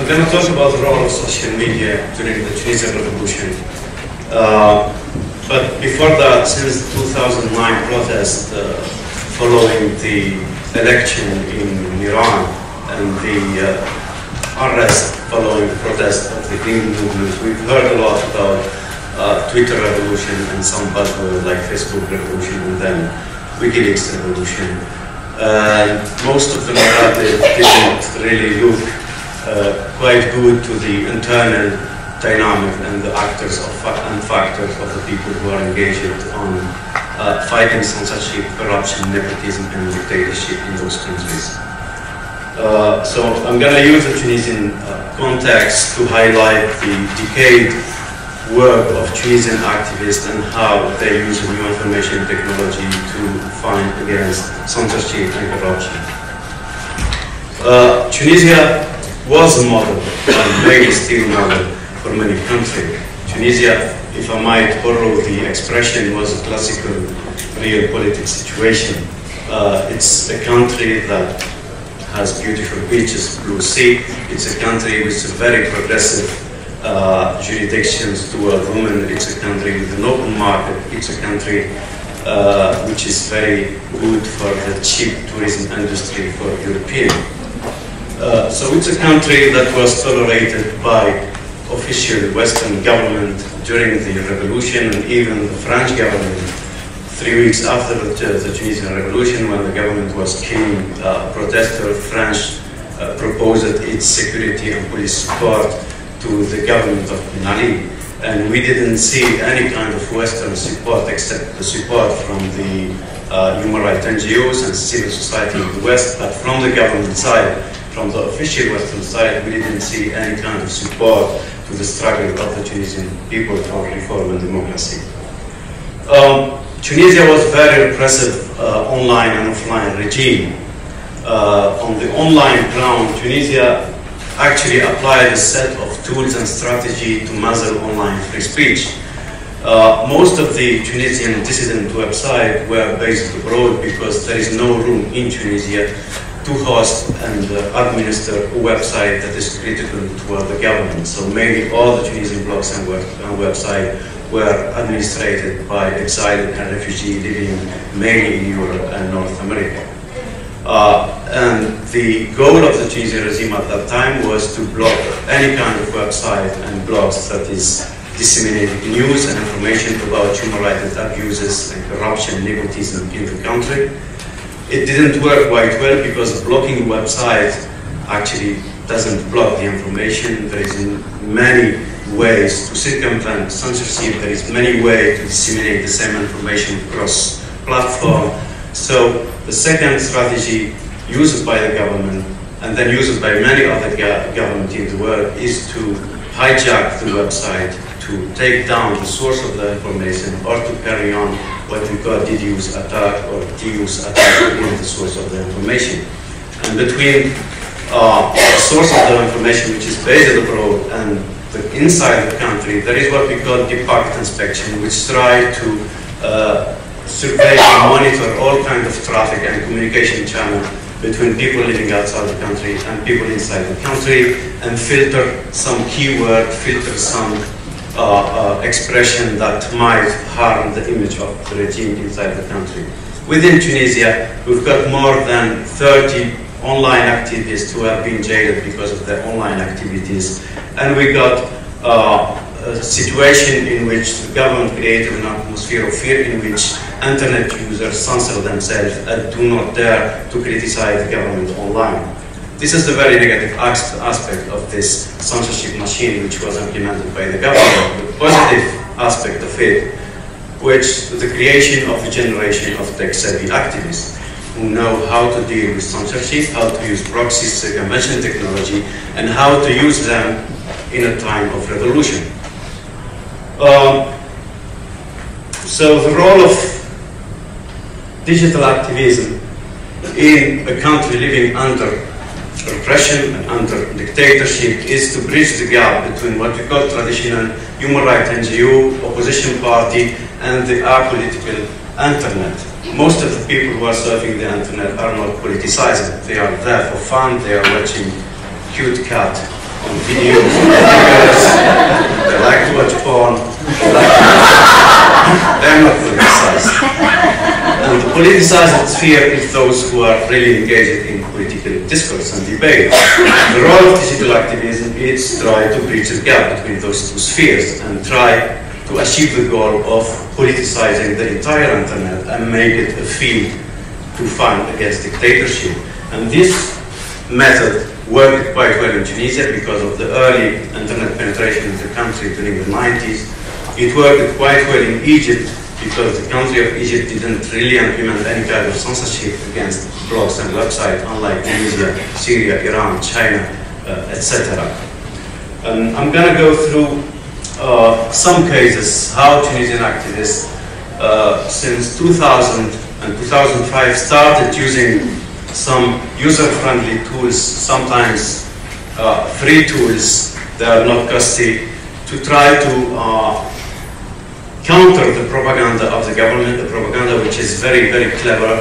I'm going to talk about the role of social media during the Tunisian Revolution. But before that, since the 2009 protest following the election in Iran and the arrest following the protest of the Green Movement, we've heard a lot about Twitter revolution and some buzzwords like Facebook revolution and then Wikileaks revolution. Most of the narrative didn't really look quite good to the internal dynamic and the actors and factors of the people who are engaged on fighting censorship, corruption, nepotism, and dictatorship in those countries. So I'm going to use the Tunisian context to highlight the decade work of Tunisian activists and how they use new information technology to fight against censorship and corruption. Tunisia was a model, and maybe still model, for many countries. Tunisia, if I might borrow the expression, was a classical real political situation. It's a country that has beautiful beaches, blue sea. It's a country with very progressive jurisdictions toward women. It's a country with an open market. It's a country which is very good for the cheap tourism industry for Europeans. So it's a country that was tolerated by official Western government during the revolution, and even the French government 3 weeks after the Tunisian Revolution, when the government was killing protesters. French proposed its security and police support to the government of Ben Ali, and we didn't see any kind of Western support except the support from the human rights NGOs and civil society in the West, but from the government side, from the official Western side, we didn't see any kind of support to the struggle of the Tunisian people for reform and democracy. Tunisia was very repressive online and offline regime. On the online ground, Tunisia actually applied a set of tools and strategy to muzzle online free speech. Most of the Tunisian dissident websites were based abroad because there is no room in Tunisia to host and administer a website that is critical toward the government. So mainly all the Tunisian blogs and websites were administrated by exiled and refugees living mainly in Europe and North America. And the goal of the Tunisian regime at that time was to block any kind of website and blogs that is disseminating news and information about human rights abuses and corruption, nepotism in the country. It didn't work quite well because blocking a website actually doesn't block the information. There is many ways to circumvent censorship. There is many ways to disseminate the same information across platform. So the second strategy used by the government and then used by many other governments in the world is to hijack the website, to take down the source of the information, or to carry on what we call DDoS attack or DDoS attack against the source of the information. And between the source of the information, which is based abroad, and the inside the country, there is what we call deep packet inspection, which try to survey and monitor all kinds of traffic and communication channels between people living outside the country and people inside the country, and filter some keyword, filter some expression that might harm the image of the regime inside the country. Within Tunisia, we've got more than 30 online activists who have been jailed because of their online activities, and we got a situation in which the government created an atmosphere of fear in which internet users censor themselves and do not dare to criticize the government online. This is the very negative aspect of this censorship machine which was implemented by the government. The positive aspect of it, which the creation of a generation of tech-savvy activists who know how to deal with censorship, how to use proxies, circumvention technology, and how to use them in a time of revolution. So the role of digital activism in a country living under repression and under dictatorship is to bridge the gap between what we call traditional human rights NGO, opposition party, and the apolitical internet. Most of the people who are surfing the internet are not politicized. They are there for fun. They are watching cute cat on on videos, they like to watch porn, they're not politicized. And the politicized sphere is those who are really engaged in political discourse and debate. The role of digital activism is to try to bridge the gap between those two spheres and try to achieve the goal of politicizing the entire internet and make it a field to fight against dictatorship. And this method worked quite well in Tunisia because of the early internet penetration in the country during the 90s. It worked quite well in Egypt because the country of Egypt didn't really implement any kind of censorship against blogs and websites, unlike Tunisia, Syria, Iran, China, etc. I'm going to go through some cases how Tunisian activists since 2000 and 2005 started using some user-friendly tools, sometimes free tools that are not costly, to try to counter the propaganda of the government, the propaganda which is very, very clever,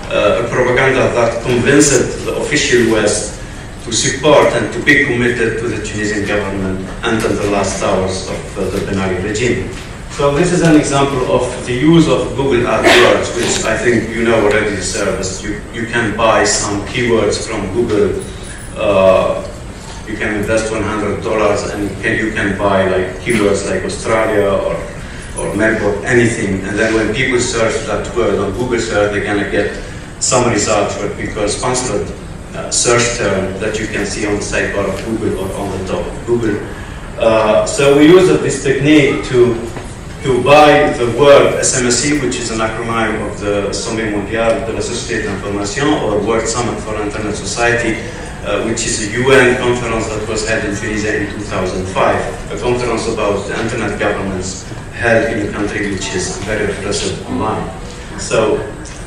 a propaganda that convinced the official West to support and to be committed to the Tunisian government until the last hours of the Ben Ali regime. So this is an example of the use of Google AdWords, which I think you know already the service. You can buy some keywords from Google. You can invest $100 and you can buy like keywords like Australia or Melbourne, anything. And then when people search that word on Google search, they're going to get some results for it because sponsored search term that you can see on the sidebar of Google or on the top of Google. So we use this technique to buy the word SMSC, which is an acronym of the Sommet Mondial de la Société d'Information, or World Summit for Internet Society, which is a UN conference that was held in Tunisia in 2005, a conference about the internet governance held in a country which is very repressive online. So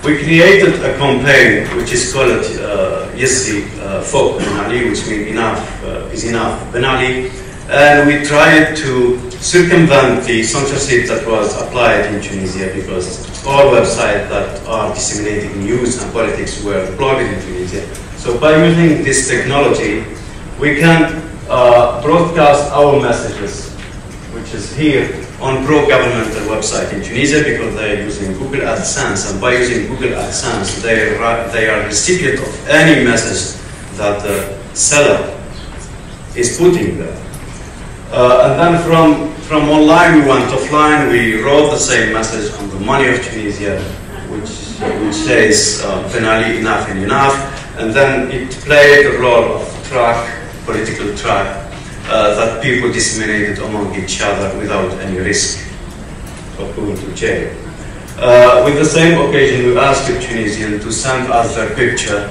we created a campaign which is called JayZ Fok Ben Ali, which means enough is enough Ben Ali, and we tried to circumvent the censorship that was applied in Tunisia because all websites that are disseminating news and politics were blocked in Tunisia. So by using this technology, we can broadcast our messages, which is here, on pro-governmental website in Tunisia because they are using Google AdSense, and by using Google AdSense, they are recipient of any message that the seller is putting there. And then from online we went offline. We wrote the same message on the money of Tunisia, which says Ben Ali enough and enough, and then it played the role of political track that people disseminated among each other without any risk of going to jail. With the same occasion, we asked the Tunisian to send us their picture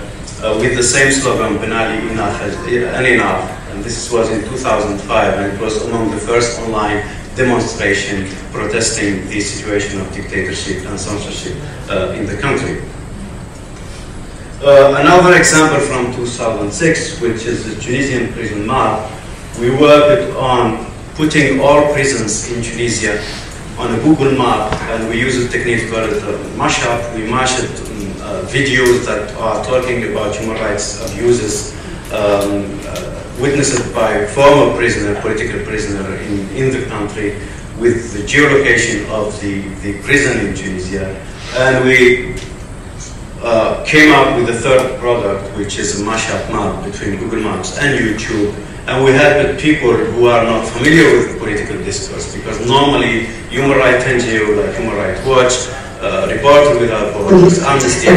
with the same slogan, Ben Ali enough and enough. And this was in 2005, and it was among the first online demonstration protesting the situation of dictatorship and censorship in the country. Another example from 2006, which is the Tunisian prison map. We worked on putting all prisons in Tunisia on a Google map, and we use a technique called mashup. We mashed videos that are talking about human rights abuses witnessed by former prisoner, political prisoner in the country, with the geolocation of the prison in Tunisia. And we came up with the third product, which is a mashup map between Google Maps and YouTube. And we helped people who are not familiar with political discourse, because normally human rights NGO like Human Rights Watch, Reporters Without Borders, Amnesty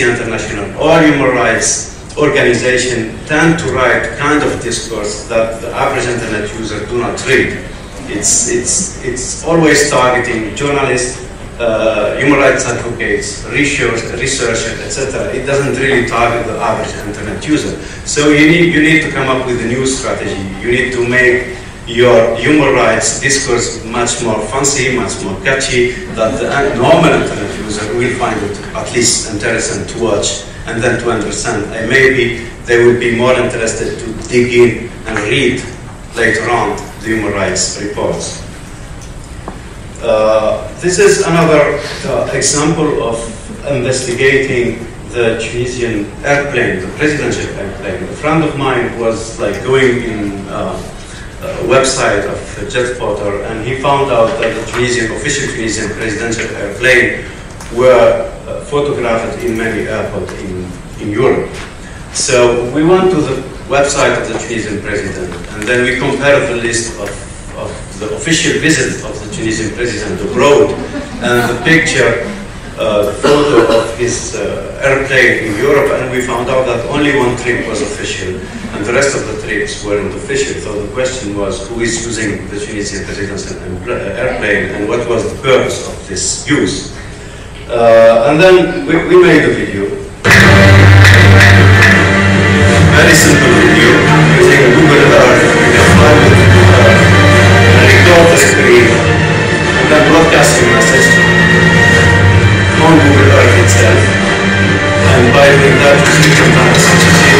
International, or human rights organizations tend to write kind of discourse that the average internet user do not read. It's always targeting journalists, human rights advocates, researchers, etc. It doesn't really target the average internet user. So you need to come up with a new strategy. You need to make your human rights discourse much more fancy, much more catchy, that the normal internet user will find it at least interesting to watch and then to understand. And maybe they will be more interested to dig in and read later on the human rights reports. This is another example of investigating the Tunisian airplane, the presidential airplane. A friend of mine was like going in a website of JetSpotter, and he found out that the official Tunisian presidential airplane were photographed in many airports in Europe. So we went to the website of the Tunisian president, and then we compared the list of the official visits of the Tunisian president abroad, and the picture, the photo of his airplane in Europe, and we found out that only one trip was official, and the rest of the trips weren't official. So the question was, who is using the Tunisian presidential airplane, and what was the purpose of this use? And then we made a video. Very simple video using Google Earth. We can fly with record the screen and then broadcasting a message on Google Earth itself. And by doing that, you can see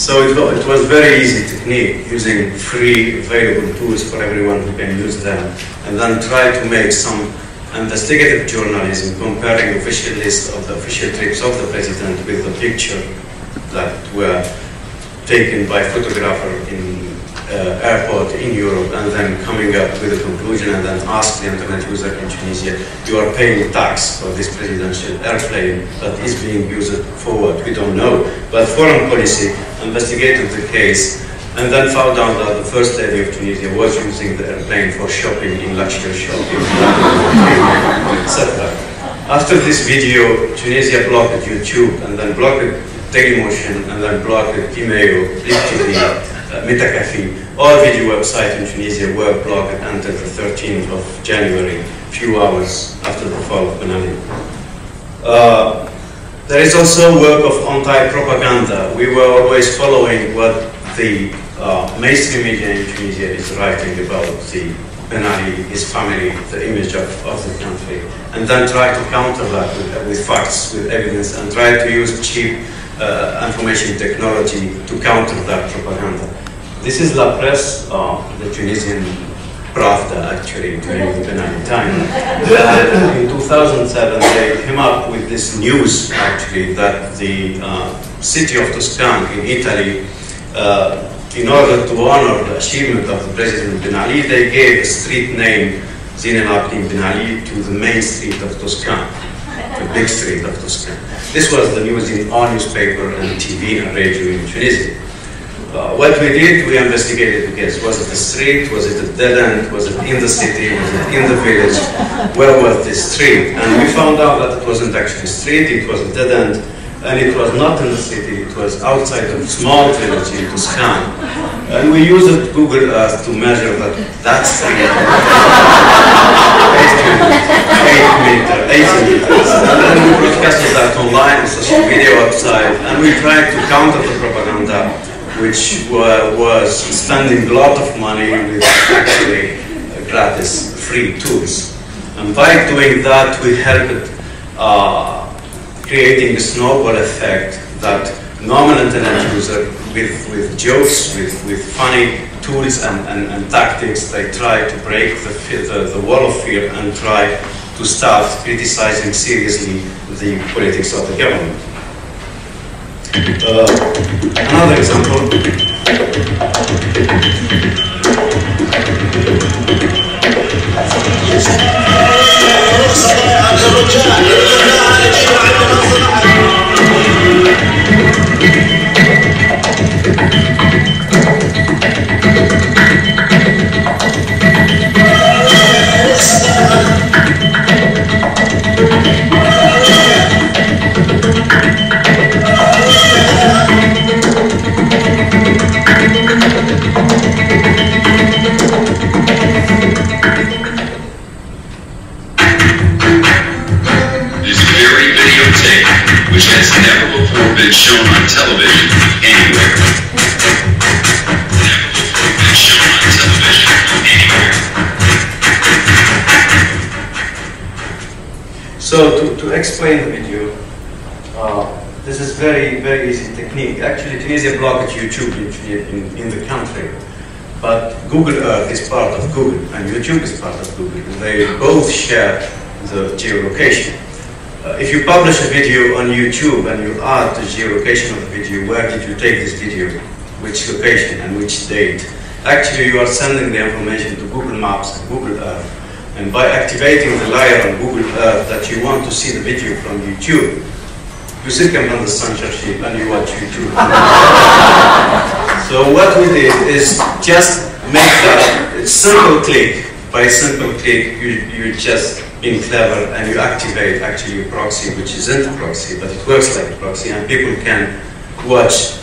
So it was very easy technique, using free available tools for everyone who can use them, and then try to make some investigative journalism comparing official list of the official trips of the president with the picture that were taken by photographer in airport in Europe, and then coming up with a conclusion and then ask the internet user in Tunisia, you are paying tax for this presidential airplane that is being used for what? We don't know. But foreign policy investigated the case and then found out that the First Lady of Tunisia was using the airplane for shopping in luxury shopping, etc. After this video, Tunisia blocked YouTube and then blocked Dailymotion and then blocked email, TV, Metacafe. All video websites in Tunisia were blocked until the 13th of January, few hours after the fall of Ben Ali. There is also work of anti-propaganda. We were always following what the mainstream media in Tunisia is writing about the Ben Ali, his family, the image of the country, and then try to counter that with facts, with evidence, and try to use cheap information technology to counter that propaganda. This is La Presse, the Tunisian Pravda, actually, during the Ben Ali time. In 2007, they came up with this news, actually, that the city of Toscane in Italy, in order to honor the achievement of the President Ben Ali, they gave a street name, Zine El Abidine Ben Ali, to the main street of Toscane, the big street of Toscane. This was the news in all newspaper and TV and radio in Tunisia. What we did, we investigated the case. Was it a street? Was it a dead end? Was it in the city? Was it in the village? Where was this street? And we found out that it wasn't actually a street, it was a dead end, and it was not in the city, it was outside of a small village in Toscane. And we used Google Earth to measure that street, 8 meters, and then we broadcasted that online on social media website, and we tried to counter the propaganda, which was spending a lot of money with actually gratis, free tools. And by doing that, we helped creating a snowball effect that normal internet user with jokes, with funny tools and tactics, they try to break the wall of fear and try to start criticizing seriously the politics of the government. Another example. been shown on television anywhere. Never been shown on television anywhere. So to explain the video, this is very easy technique. Actually, Tunisia blocked YouTube in the country, but Google Earth is part of Google and YouTube is part of Google. They both share the geolocation. If you publish a video on YouTube and you add the geolocation of the video, where did you take this video, which location and which date, actually you are sending the information to Google Maps and Google Earth. And by activating the layer on Google Earth that you want to see the video from YouTube, you circumvent the censorship and you watch YouTube. So what we did is just make that simple click. By simple click, you just being clever and you activate actually a proxy, which isn't a proxy, but it works like a proxy, and people can watch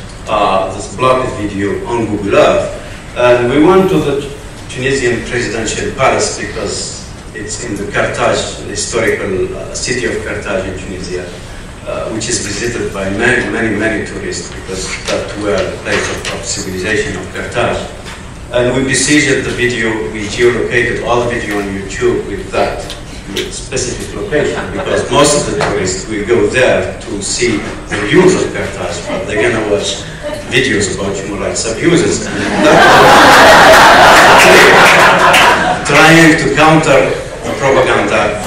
this blocked video on Google Earth. And we went to the Tunisian presidential palace because it's in the Carthage, the historical city of Carthage in Tunisia, which is visited by many tourists because that were the place of civilization of Carthage. And we besieged the video, we geolocated all the video on YouTube with that specific location, because most of the tourists will go there to see the views of Carthage, but they're going to watch videos about human rights abuses. And trying to counter the propaganda,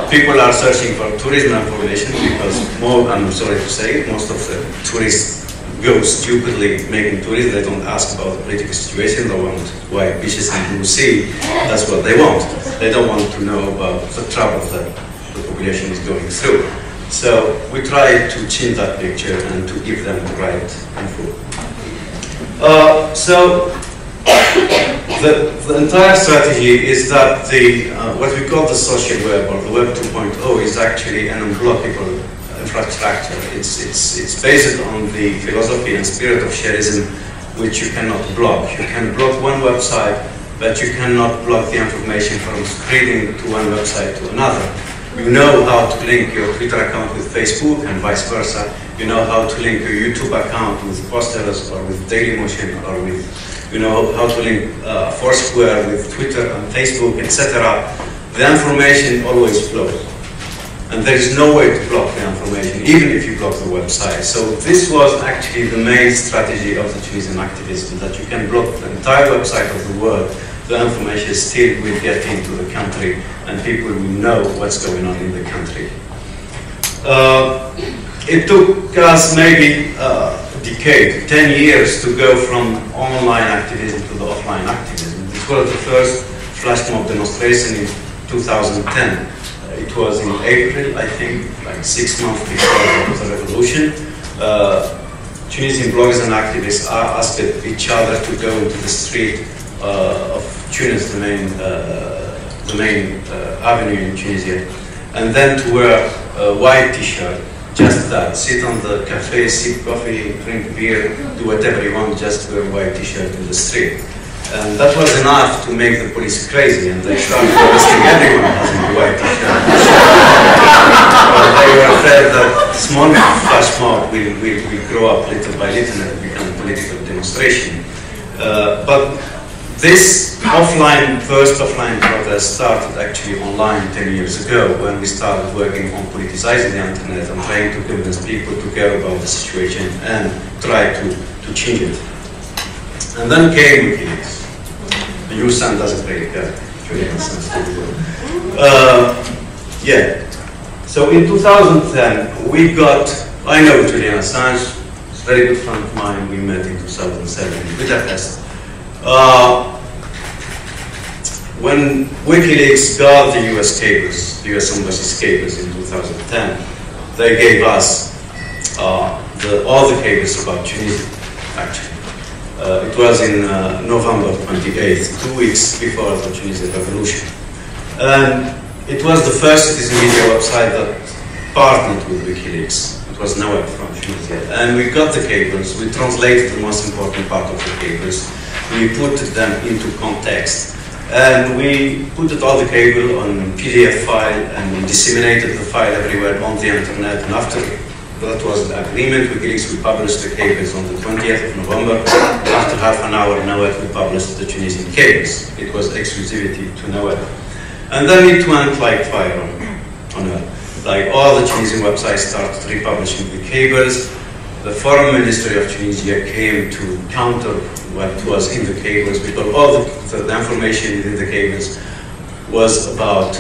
people are searching for tourism information because I'm sorry to say, most of the tourists go stupidly making tourism. They don't ask about the political situation. They want white beaches and blue sea. That's what they want. They don't want to know about the trouble that the population is going through. So we try to change that picture and to give them the right info. So the entire strategy is that what we call the social web or the Web 2.0 is actually an unblockable infrastructure. It's based on the philosophy and spirit of shareism, which you cannot block. You can block one website, but you cannot block the information from spreading to one website to another. You know how to link your Twitter account with Facebook and vice versa. You know how to link your YouTube account with Posters or with Dailymotion, or with, you know, how to link Foursquare with Twitter and Facebook, etc. The information always flows. And there is no way to block the information, even if you block the website. So this was actually the main strategy of the Tunisian activism, that you can block the entire website of the world. The information still will get into the country, and people will know what's going on in the country. It took us maybe a decade, 10 years, to go from online activism to the offline activism. This was the first flash mob demonstration in 2010. It was in April, I think, like 6 months before the revolution. Tunisian bloggers and activists asked each other to go into the street of Tunis, the main avenue in Tunisia, and then to wear a white t-shirt, just that, sit on the cafe, sip coffee, drink beer, do whatever you want, just wear a white t-shirt in the street. And that was enough to make the police crazy, and they started arresting everyone as a white t-shirt. They were afraid that small flash mob will grow up little by little and become a political demonstration. But this first offline protest started actually online 10 years ago, when we started working on politicizing the internet and trying to convince people to care about the situation and try to change it. And then came Wikileaks. Your son doesn't play Julian Assange. Yeah. So in 2010, we got, I know Julian Assange, he's a very good friend of mine. We met in 2007 in Budapest. When Wikileaks got the US cables, the US Embassy's cables in 2010, they gave us all the cables about Tunisia, actually. It was in November 28th, 2 weeks before the Tunisian Revolution. And it was the first citizen media website that partnered with Wikileaks. It was nowhere from Tunisia. And we got the cables, we translated the most important part of the cables, we put them into context, and we put all the cable on PDF file, and we disseminated the file everywhere on the internet. And after That was the agreement. Wikileaks will publish the cables on the 20th of November. After half an hour, Nawat will publish the Tunisian cables. It was exclusivity to Nawat. And then it went like fire on her. Like all the Tunisian websites started republishing the cables. The Foreign Ministry of Tunisia came to counter what was in the cables, because all the information within the cables was about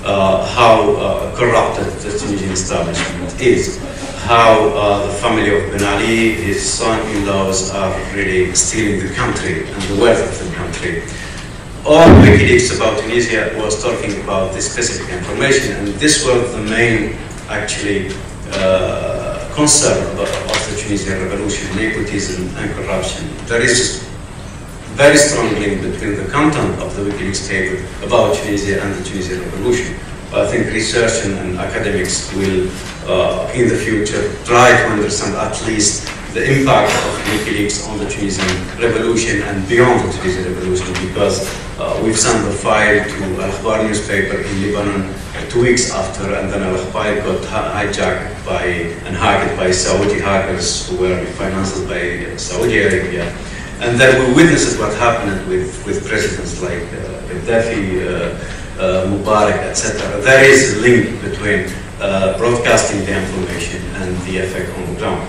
how corrupted the Tunisian establishment is, how the family of Ben Ali, his son-in-laws, are really stealing the country and the wealth of the country. All Wikileaks about Tunisia was talking about this specific information, and this was the main, actually, concern of the Tunisian Revolution: nepotism and corruption. There is very strong link between the content of the Wikileaks cable about Tunisia and the Tunisian Revolution. I think research and academics will, in the future, try to understand at least the impact of Wikileaks on the Tunisian Revolution and beyond the Tunisian Revolution, because we've sent the file to Al-Akhbar newspaper in Lebanon 2 weeks after, and then Al-Akhbar got hijacked and hacked by Saudi hackers who were financed by Saudi Arabia. And then we witnessed what happened with presidents like Gaddafi, Mubarak, etc. There is a link between broadcasting the information and the effect on the ground.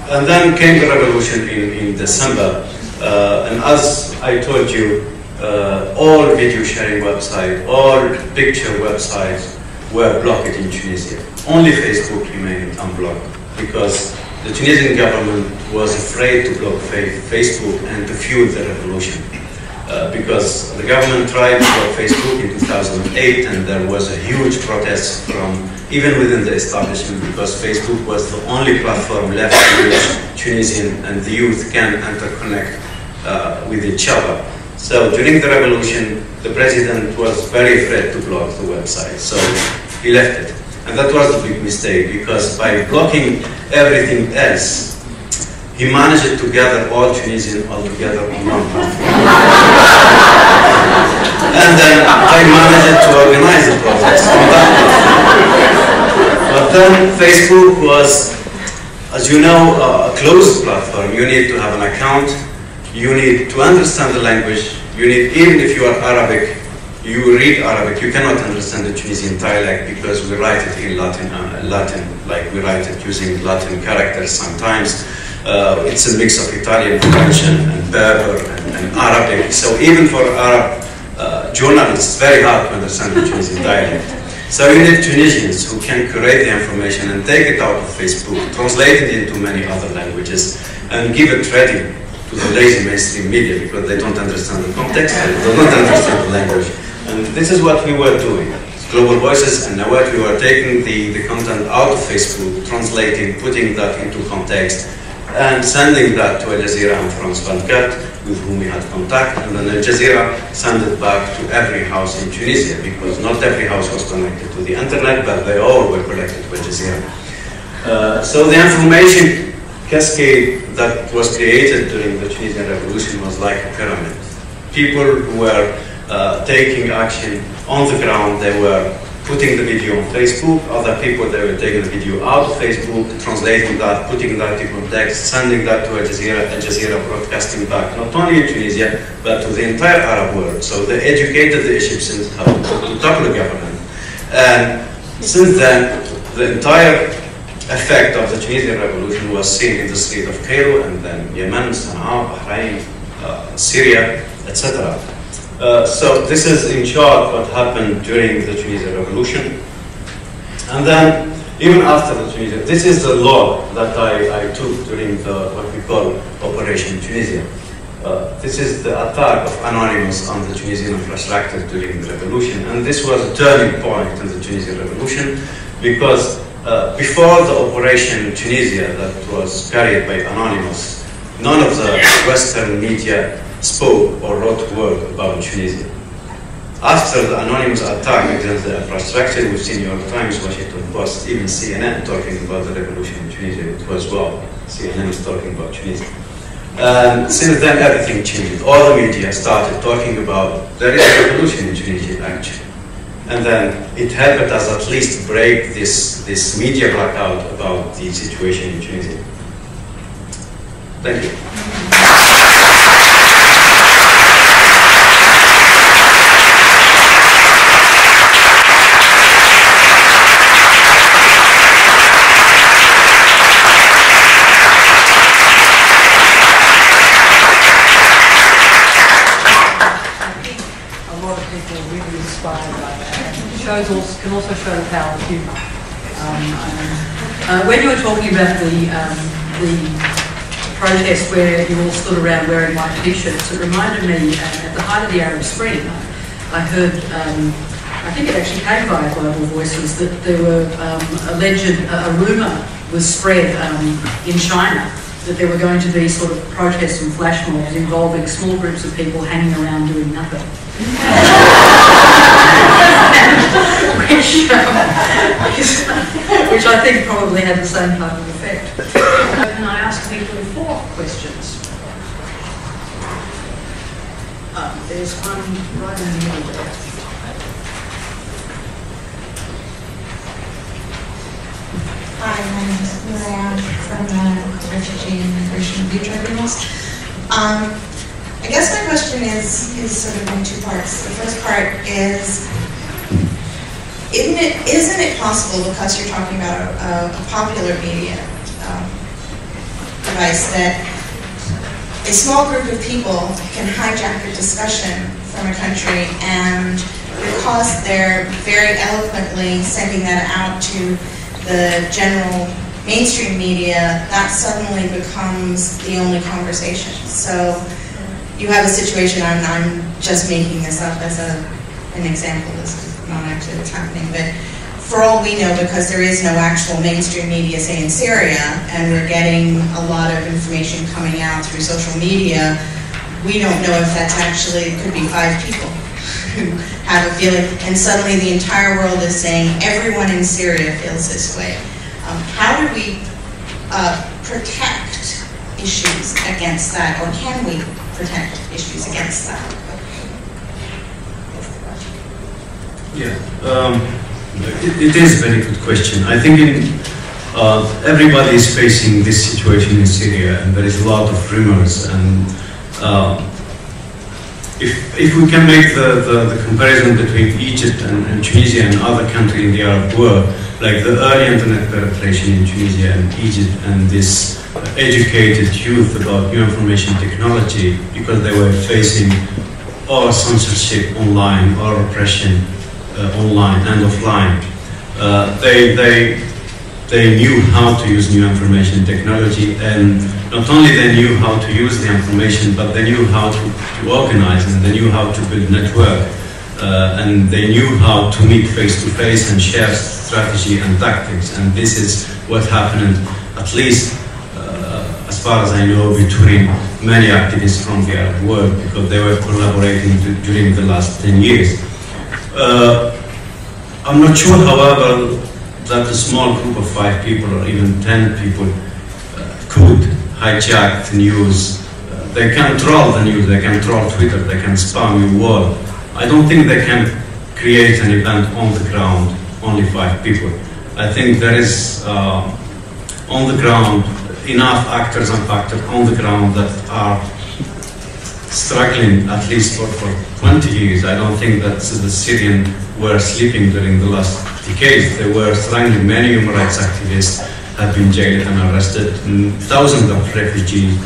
And then came the revolution in December, and as I told you, all video sharing websites, all picture websites were blocked in Tunisia. Only Facebook remained unblocked, because the Tunisian government was afraid to block Facebook and to fuel the revolution. Because the government tried to block Facebook in 2008, and there was a huge protest from even within the establishment, because Facebook was the only platform left in which Tunisian and the youth can interconnect with each other. So during the revolution, the president was very afraid to block the website, so he left it. And that was the big mistake, because by blocking everything else, he managed to gather all Tunisians all together on one platform. And then I managed to organize the protest on that platform. But then Facebook was, as you know, a closed platform. You need to have an account, you need to understand the language, you need, even if you are Arabic, you read Arabic, you cannot understand the Tunisian dialect, because we write it in Latin, like we write it using Latin characters sometimes. It's a mix of Italian, French, and Berber, and Arabic. So even for Arab journalists, it's very hard to understand the Tunisian dialect. So you need Tunisians who can curate the information and take it out of Facebook, translate it into many other languages, and give it ready to the lazy mainstream media, because they don't understand the context, they don't understand the language. And this is what we were doing. Global Voices and Nawat, we were taking the content out of Facebook, translating, putting that into context, and sending that to Al Jazeera and France 24, with whom we had contact, and then Al Jazeera sent it back to every house in Tunisia, because not every house was connected to the internet, but they all were connected to Al Jazeera. So the information cascade that was created during the Tunisian Revolution was like a pyramid. People who were taking action on the ground, they were putting the video on Facebook. Other people, they were taking the video out of Facebook, translating that, putting that into context, sending that to Al Jazeera broadcasting back, not only in Tunisia, but to the entire Arab world. So they educated the Egyptians how to topple the government. And since then, the entire effect of the Tunisian Revolution was seen in the street of Cairo, and then Yemen, Sana'a, Bahrain, Syria, etc. So this is in short what happened during the Tunisian Revolution. And then even after the Tunisian, this is the log that I took during the what we call Operation Tunisia. This is the attack of Anonymous on the Tunisian infrastructure during the revolution. And this was a turning point in the Tunisian Revolution, because before the Operation Tunisia that was carried by Anonymous, none of the Western media spoke or wrote a word about Tunisia. After the Anonymous attack against the infrastructure, we've seen New York Times, Washington Post, even CNN talking about the revolution in Tunisia. It was wow, CNN is talking about Tunisia. And since then, everything changed. All the media started talking about there is a revolution in Tunisia, actually. And then it helped us at least break this media blackout about the situation in Tunisia. Thank you. Can also show the power of humour. When you were talking about the protest where you all stood around wearing white t-shirts, it reminded me at the height of the Arab Spring, I heard, I think it actually came via Global Voices, that there were a rumour was spread in China that there were going to be sort of protests and flash mobs involving small groups of people hanging around doing nothing. which I think probably had the same type of effect. Can I ask people 4 questions? There's one right in the middle there. Hi, my name is Maria from the Refugee and Migration Review Tribunals. I guess my question is sort of in 2 parts. The first part is, isn't it possible, because you're talking about a popular media device, that a small group of people can hijack a discussion from a country, and because they're very eloquently sending that out to the general mainstream media, that suddenly becomes the only conversation? So you have a situation, I'm just making this up as an example, this is not actually what's happening, but for all we know, because there is no actual mainstream media, say in Syria, and we're getting a lot of information coming out through social media, we don't know if that's actually, it could be 5 people who have a feeling, and suddenly the entire world is saying everyone in Syria feels this way. How do we protect issues against that, or can we protect issues against that? Yeah, it is a very good question. I think everybody is facing this situation in Syria, and there is a lot of rumors. And if we can make the comparison between Egypt and Tunisia and other countries in the Arab world, like the early internet penetration in Tunisia and Egypt, and this educated youth about new information technology, because they were facing or censorship online or oppression online and offline. They knew how to use new information technology, and not only they knew how to use the information, but they knew how to organize, and they knew how to build network, and they knew how to meet face-to-face and share strategy and tactics. And this is what happened, at least as far as I know, between many activists from the Arab world, because they were collaborating during the last 10 years. I'm not sure, however, that a small group of 5 people or even 10 people could hijack the news. They can troll the news, they can troll Twitter, they can spam your wall. I don't think they can create an event on the ground, only 5 people. I think there is on the ground enough actors and factors on the ground that are struggling, at least for 20 years. I don't think that the Syrians were sleeping during the last decades. They were struggling. Many human rights activists have been jailed and arrested. And thousands of refugees,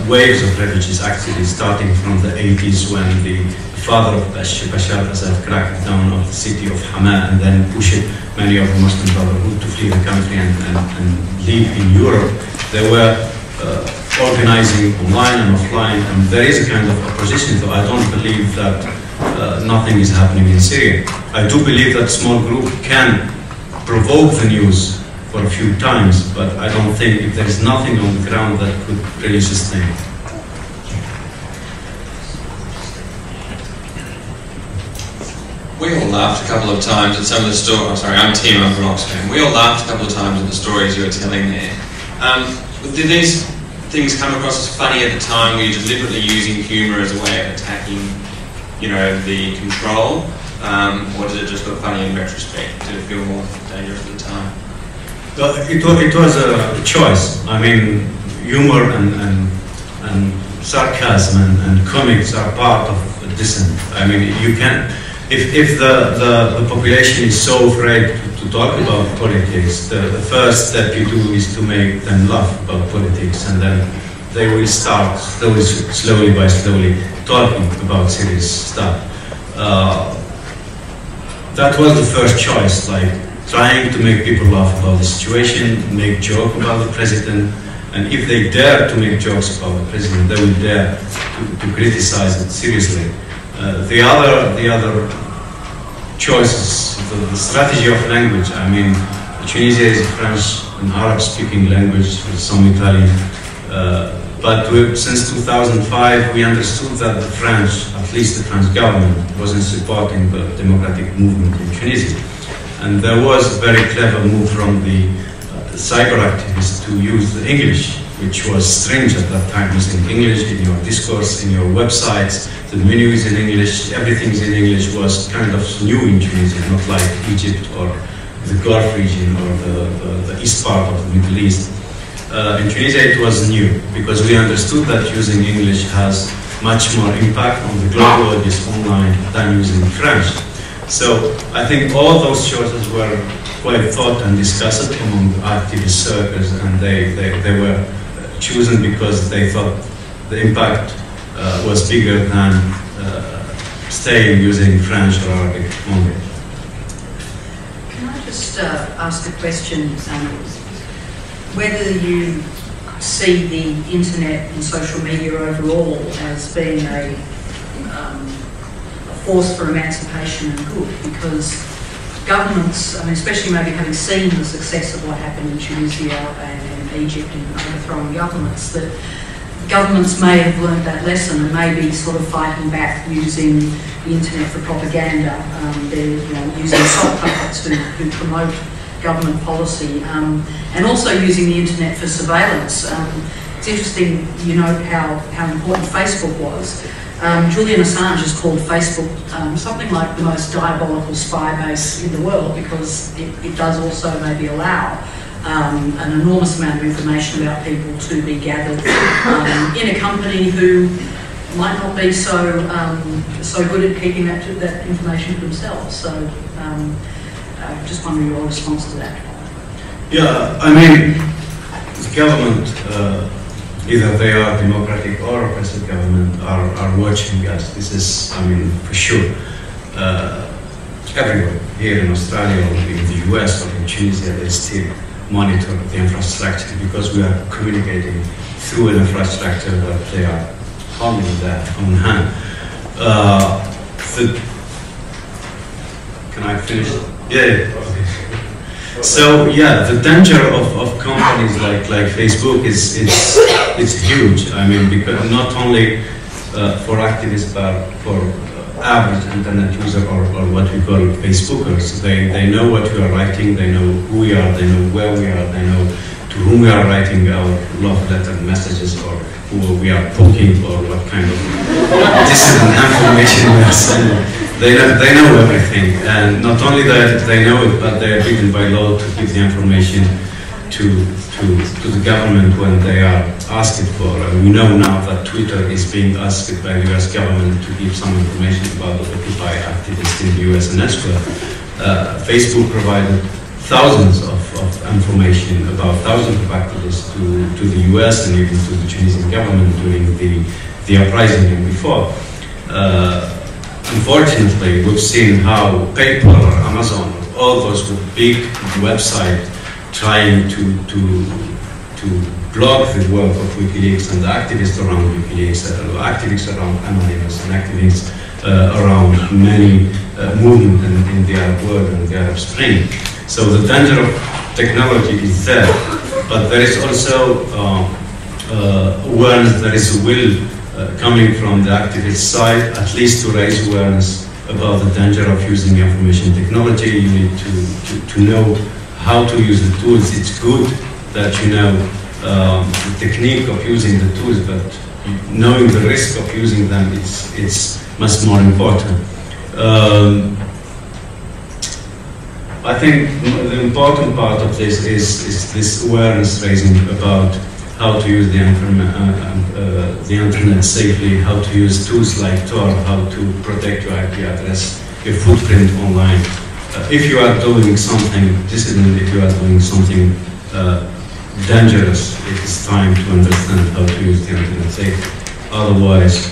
waves of refugees actually, starting from the 80s, when the father of Bashar al-Assad cracked down on the city of Hama and then pushed many of the Muslim Brotherhood to flee the country and live in Europe. They were organizing online and offline, and there is a kind of opposition, so I don't believe that nothing is happening in Syria. I do believe that small group can provoke the news for a few times, but I don't think if there is nothing on the ground that could really sustain it. We all laughed a couple of times at some of the stories. I'm sorry, I'm Tim, I'm from Oxfam. We all laughed a couple of times at the stories you were telling there. Did these things come across as funny at the time? Were you deliberately using humour as a way of attacking, you know, the control? or did it just look funny in retrospect? Did it feel more dangerous at the time? It was a choice. I mean, humor and sarcasm and comics are part of dissent. I mean, you can, if the population is so afraid to talk about politics, the first step you do is to make them laugh about politics, and then they will start slowly by slowly talking about serious stuff. That was the first choice, like trying to make people laugh about the situation, make joke about the president, and if they dare to make jokes about the president, they will dare to criticize it seriously. The other choices, the strategy of language. I mean, Tunisia is a French and Arab-speaking language with some Italian. But since 2005, we understood that the French, at least the French government, wasn't supporting the democratic movement in Tunisia. And there was a very clever move from the cyber activists to use the English, which was strange at that time, using English in your discourse, in your websites. The menu is in English, everything is in English, was kind of new in Tunisia, not like Egypt or the Gulf region or the east part of the Middle East. In Tunisia it was new, because we understood that using English has much more impact on the global audience online than using French. So I think all those choices were quite thought and discussed among activist circles, and they were chosen because they thought the impact was bigger than staying using French or Arabic only. Can I just ask a question? Whether you see the internet and social media overall as being a force for emancipation and good, because governments, I mean, especially maybe having seen the success of what happened in Tunisia and Egypt in overthrowing governments, that governments may have learned that lesson and may be sort of fighting back using the internet for propaganda. They're using soft puppets who promote government policy, and also using the internet for surveillance. It's interesting, you know, how important Facebook was. Julian Assange has called Facebook something like the most diabolical spy base in the world, because it does also maybe allow an enormous amount of information about people to be gathered in a company who might not be so good at keeping that information to themselves. So just wondering your response to that. Yeah, I mean, the government, either they are democratic or oppressive government, are watching us. This is, I mean, for sure. Everywhere, here in Australia or in the US or in Tunisia, they still monitor the infrastructure, because we are communicating through an infrastructure that they are holding their own hand. Can I finish? Yeah. So yeah, the danger of companies like Facebook is huge. I mean, because not only for activists, but for average internet user or what we call Facebookers. They know what we are writing, they know who we are, they know where we are, they know to whom we are writing our love letter messages, or who we are poking, or what kind of dissident information we are sending. They know everything, and not only that they know it, but they are given by law to give the information to the government when they are asked for. We know now that Twitter is being asked by the US government to give some information about the Occupy activists in the US and elsewhere. Facebook provided thousands of information about thousands of activists to the US and even to the Tunisian government during the uprising and before. Unfortunately, we've seen how PayPal or Amazon, all those big websites, trying to block the work of Wikileaks and the activists around Wikileaks, activists around Anonymous, and activists around many movements in the Arab world and the Arab Spring. So the danger of technology is there, but there is also awareness, there is a will coming from the activist side, at least to raise awareness about the danger of using information technology. You need to know how to use the tools. It's good that you know the technique of using the tools, but knowing the risk of using them is much more important. I think the important part of this is this awareness raising about how to use the internet safely, how to use tools like Tor, how to protect your IP address, your footprint online. If you are doing something dissident, if you are doing something dangerous, it is time to understand how to use the internet safely. Otherwise,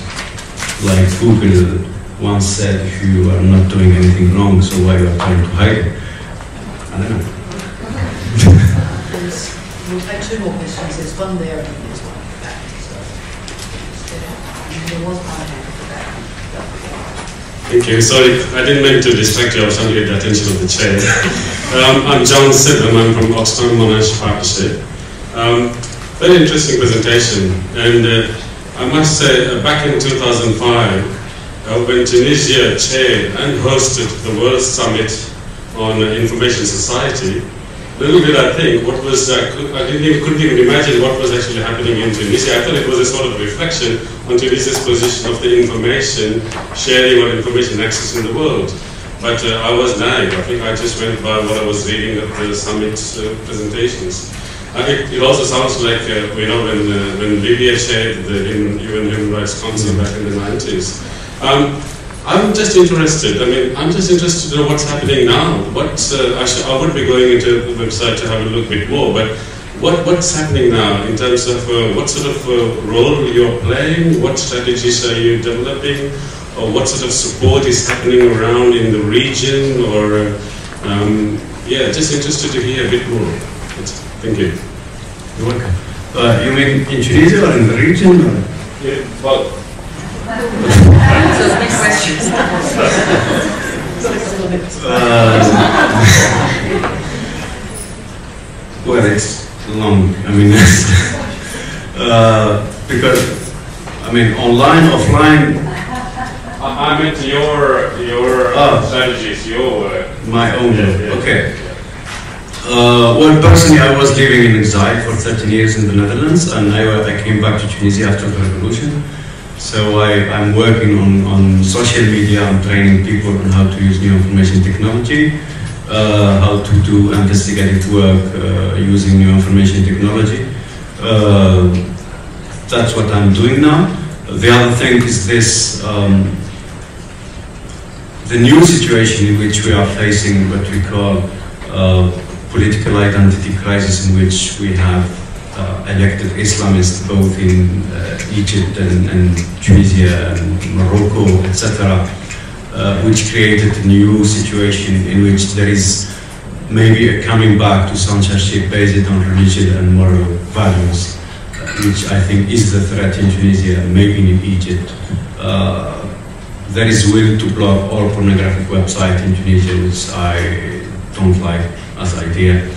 like Google once said, if you are not doing anything wrong, so why you are trying to hide it? I don't know. We'll take two more questions. There's one there and there's one at the back. So, there was one at the back. Thank you. Sorry, I didn't mean to distract you. I was trying to get the attention of the chair. I'm John Sidham. I'm from Oxford Monash Partnership. Very interesting presentation. And I must say, back in 2005, when Tunisia chaired and hosted the World Summit on Information Society, little did I think what was, couldn't even imagine what was actually happening in Tunisia. I thought it was a sort of reflection on Tunisia's position of the information sharing or information access in the world. But I was naive. I think I just went by what I was reading at the summit presentations. It also sounds like, when Libya chaired the UN Human Rights Council back in the 90s. I'm just interested. I'm just interested to know what's happening now. Actually, I would be going into the website to have a look a bit more, but what's happening now in terms of what sort of role you're playing, what strategies are you developing, or what sort of support is happening around in the region, or, just interested to hear a bit more. Thank you. You're welcome. You mean in Tunisia or in the region? Or? Yeah, well, So it's big questions. Well, it's long. Because online, offline. I meant your strategies, your work. My own work. Okay. Well, personally, I was living in exile for 13 years in the Netherlands, and I came back to Tunisia after the revolution. So I'm working on social media. I'm training people on how to use new information technology, how to do investigative work using new information technology. That's what I'm doing now. The other thing is this, the new situation in which we are facing what we call political identity crisis, in which we have elected Islamists both in Egypt and Tunisia and Morocco, etc., which created a new situation in which there is maybe a coming back to censorship based on religion and moral values, which I think is the threat in Tunisia, maybe in Egypt. There is will to block all pornographic websites in Tunisia, which I don't like as idea.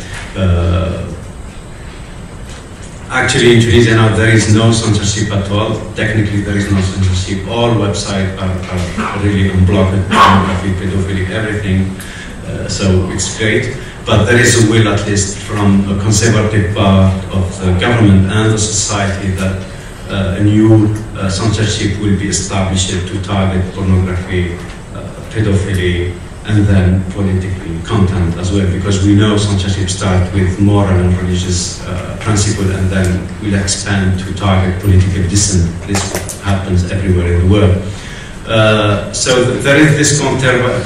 Actually, in Tunisia now there is no censorship at all. Technically, there is no censorship. All websites are really unblocked, pornography, pedophilia, everything. So it's great. But there is a will, at least from a conservative part of the government and the society, that a new censorship will be established to target pornography, pedophilia, and then political content as well, because we know censorship starts with moral and religious principle, and then will expand to target political dissent. This happens everywhere in the world. So there is this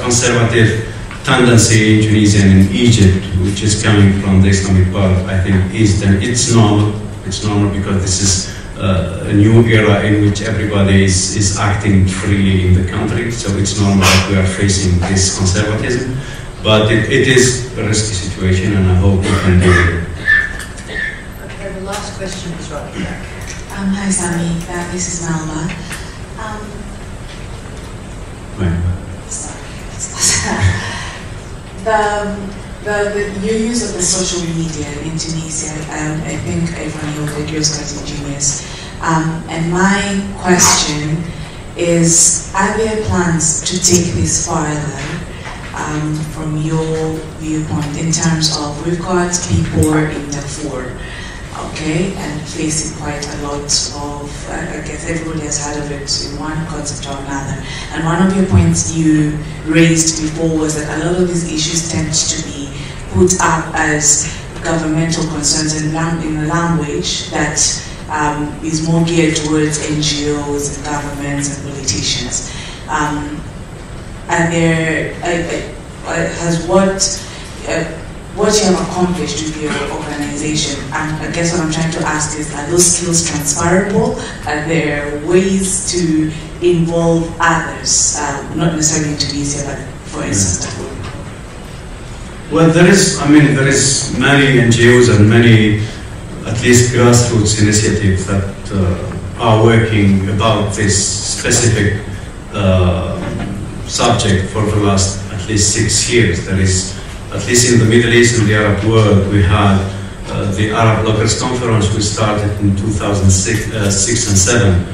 conservative tendency in Tunisia and in Egypt, which is coming from the Islamic part. I think it's normal. It's normal because this is a new era in which everybody is acting freely in the country, so it's normal that we are facing this conservatism, but it is a risky situation, and I hope we can deal with it. Okay, the last question is right here. Hi Sami, this is Malma. The your use of the social media in Tunisia, I think everyone knows that you're quite ingenious. And my question is, are there plans to take this farther from your viewpoint in terms of we've got people in Darfur, okay, and facing quite a lot of, I guess everybody has heard of it in one concept or another. And one of your points you raised before was that a lot of these issues tend to be put up as governmental concerns in a language that is more geared towards NGOs and governments and politicians. And there has what you have accomplished with your organization. I guess what I'm trying to ask is, are those skills transferable? Are there ways to involve others, not necessarily in Tunisia, but for instance, well, there is many NGOs and many, at least grassroots initiatives that are working about this specific subject for the last at least 6 years. There is, at least in the Middle East and the Arab world, we had the Arab Bloggers Conference, which started in 2006 and 2007.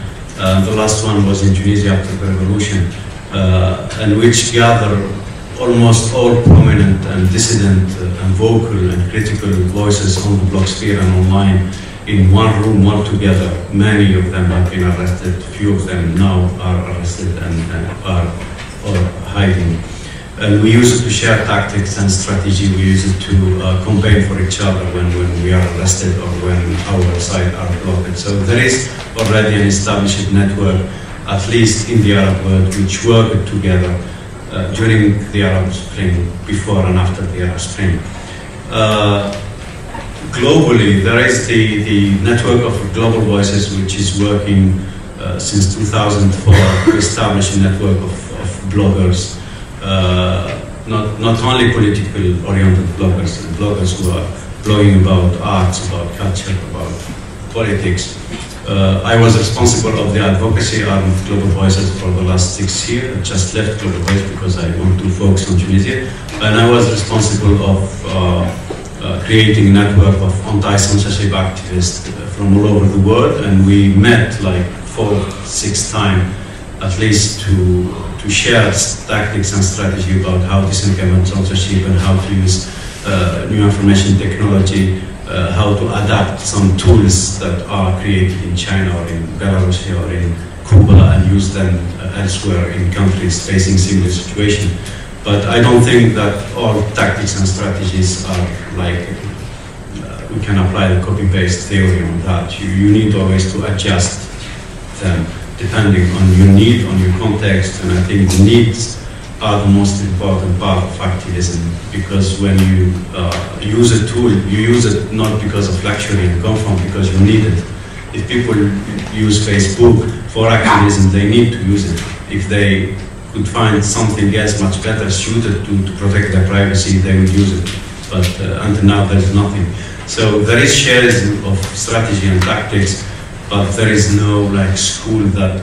The last one was in Tunisia after the revolution, and which gathered almost all prominent and dissident and vocal and critical voices on the blogosphere and online in one room all together. Many of them have been arrested, few of them now are arrested and are hiding. And we use it to share tactics and strategy. We use it to campaign for each other when we are arrested or when our site are blocked. So there is already an established network, at least in the Arab world, which worked together during the Arab Spring, before and after the Arab Spring. Globally, there is the network of Global Voices, which is working since 2004 to establish a network of bloggers, not only political oriented bloggers who are blogging about arts, about culture, about politics. I was responsible of the advocacy arm of Global Voices for the last 6 years. I just left Global Voices because I want to focus on Tunisia. And I was responsible of creating a network of anti-censorship activists from all over the world. And we met like 4-6 times at least to share tactics and strategy about how to disencourage censorship and how to use new information technology, how to adapt some tools that are created in China or in Belarus or in Cuba and use them elsewhere in countries facing similar situation. But I don't think that all tactics and strategies are like, we can apply the copy-paste theory on that. You need always to adjust them depending on your need, on your context, and I think the needs are the most important part of activism, because when you use a tool, you use it not because of luxury and comfort, because you need it. If people use Facebook for activism, they need to use it. If they could find something else much better suited to protect their privacy, they would use it. But until now, there is nothing. So there is sharing of strategy and tactics, but there is no like school that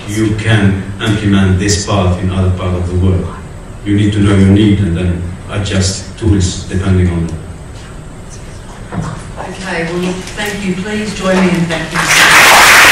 you can implement this part in other part of the world. You need to know your need and then adjust tools depending on them. Okay, well, thank you. Please join me in thanking you.